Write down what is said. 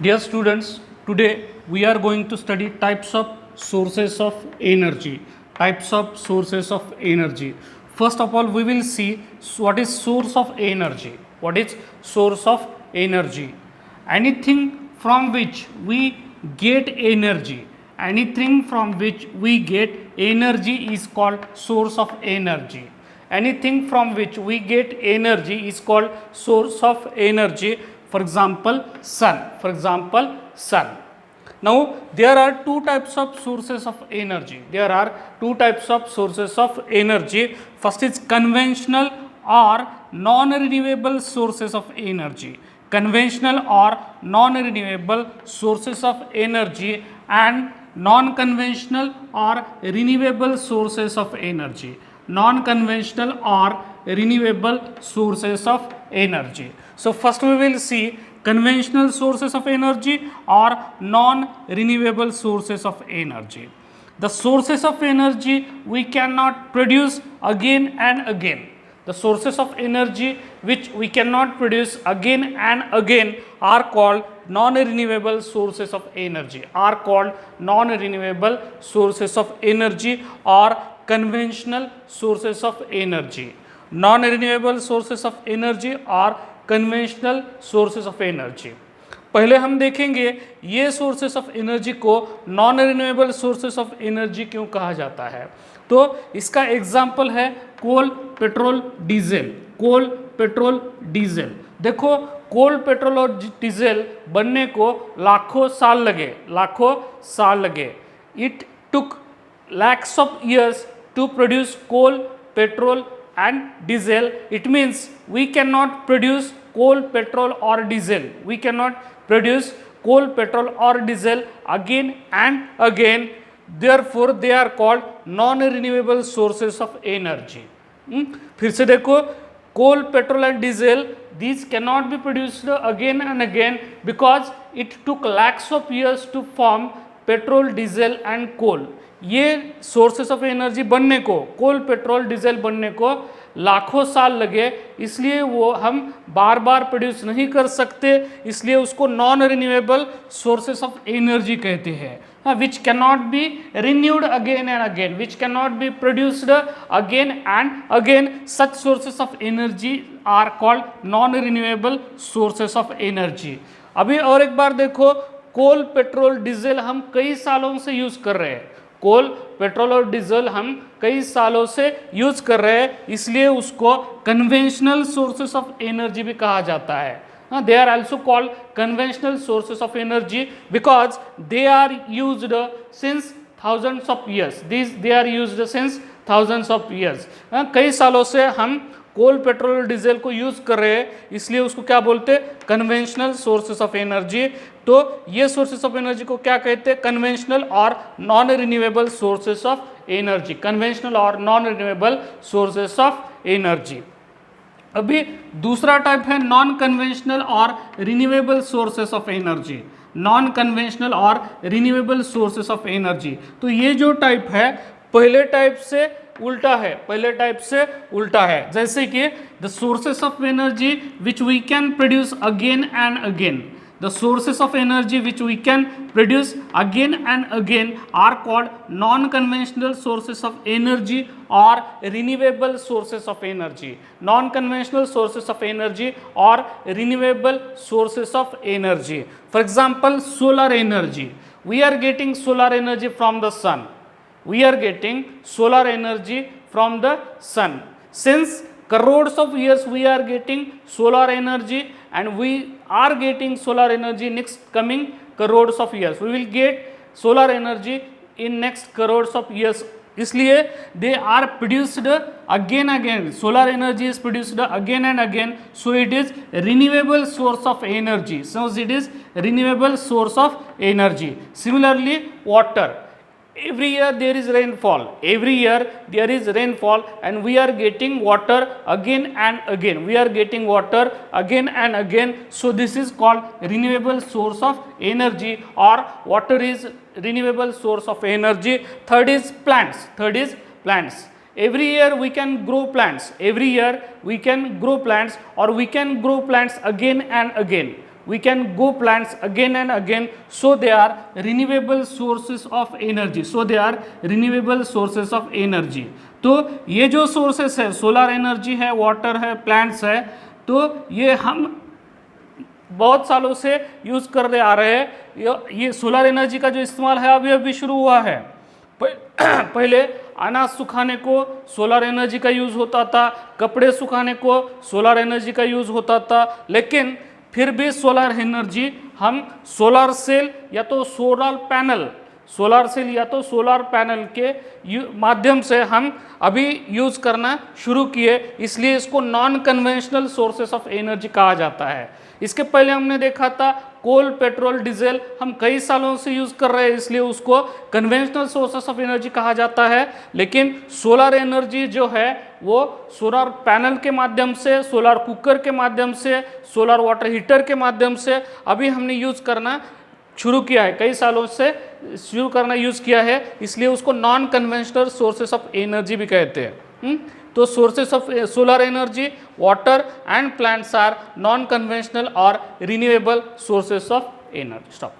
Dear students, today we are going to study types of sources of energy. Types of sources of energy. First of all, we will see what is source of energy. What is source of energy? Anything from which we get energy. Anything from which we get energy is called source of energy. Anything from which we get energy is called source of energy. For example, sun. Now there are two types of sources of energy. First is conventional or non renewable sources of energy. And non conventional or renewable sources of energy. So first we will see conventional sources of energy or non renewable sources of energy. The sources of energy we cannot produce again and again. The sources of energy which we cannot produce again and again are called non renewable sources of energy, or conventional sources of energy. Non renewable sources of energy or conventional sources of energy. पहले हम देखेंगे ये sources of energy को non renewable sources of energy क्यों कहा जाता है. तो इसका एग्जाम्पल है कोल पेट्रोल डीजल. देखो कोल पेट्रोल और डीजल बनने को लाखों साल लगे. It took lakhs of years to produce coal, petrol and diesel. It means we cannot produce coal, petrol or diesel. Again and again. Therefore they are called non renewable sources of energy. फिर से देखो coal, petrol and diesel, these cannot be produced again and again because it took lakhs of years to form petrol, diesel and coal. ये sources of energy बनने को, कोल petrol diesel बनने को लाखों साल लगे, इसलिए वो हम बार बार प्रोड्यूस नहीं कर सकते, इसलिए उसको non renewable sources of energy कहते हैं, which can not be renewed again and again, which can not be produced again and again. Such sources of energy are called non renewable sources of energy. अभी और एक बार देखो, कोल petrol diesel हम कई सालों से यूज कर रहे हैं. कोल पेट्रोल और डीजल हम कई सालों से यूज कर रहे हैं, इसलिए उसको कन्वेंशनल सोर्सेस ऑफ एनर्जी भी कहा जाता है. They are also called conventional sources of energy because they are used since thousands of years. कई सालों से हम कोल पेट्रोल और डीजल को यूज कर रहे हैं, इसलिए उसको क्या बोलते हैं, कन्वेंशनल सोर्सेस ऑफ एनर्जी. तो ये सोर्सेस ऑफ एनर्जी को क्या कहते हैं, कन्वेंशनल और non renewable sources of energy. अभी दूसरा टाइप है नॉन कन्वेंशनल और रिन्यूएबल सोर्सेस ऑफ एनर्जी. तो ये जो टाइप है पहले टाइप से उल्टा है. जैसे कि the sources of energy which we can produce again and again. The sources of energy which we can produce again and again are called non-conventional sources of energy or renewable sources of energy. Non-conventional sources of energy or renewable sources of energy. For example, solar energy. We are getting solar energy from the sun. Since crores of years we are getting solar energy, and we are getting solar energy next coming crores of years. We will get solar energy in next crores of years. इसलिए they are produced again. Solar energy is produced again and again. So it is renewable source of energy. Similarly, water. Every year there is rainfall, and we are getting water again and again. So this is called renewable source of energy, or water is renewable source of energy. Third is plants. every year we can grow plants, every year we can grow plants, or we can grow plants again and again, we can grow plants again and again, so they are renewable sources of energy, so they are renewable sources of energy. तो ये जो sources है, solar energy है, water है, plants है, तो ये हम बहुत सालों से यूज़ करते आ रहे हैं। ये सोलर एनर्जी का जो इस्तेमाल है अभी अभी शुरू हुआ है। पहले अनाज सुखाने को सोलर एनर्जी का यूज़ होता था, कपड़े सुखाने को सोलर एनर्जी का यूज़ होता था, लेकिन फिर भी सोलर एनर्जी हम सोलर सेल या तो सोलर पैनल, सोलर सेल या तो सोलर पैनल के माध्यम से हम अभी यूज़ करना शुरू किए, इसलिए इसको non conventional sources of energy कहा जाता है। इसके पहले हमने देखा था कोल, पेट्रोल, डीजल हम कई सालों से यूज़ कर रहे हैं, इसलिए उसको कन्वेंशनल सोर्सेस ऑफ एनर्जी कहा जाता है। लेकिन सोलर एनर्जी जो है वो सोलर पैनल के माध्यम से, सोलर कुकर के माध्यम से, सोलर वाटर हीटर के माध्यम से अभी हमने यूज़ करना शुरू किया है, कई सालों से शुरू करना यूज़ किया है, इसलिए उसको non conventional sources of energy भी कहते हैं। तो sources of solar energy, water and plants are non conventional और renewable sources of energy. Stop.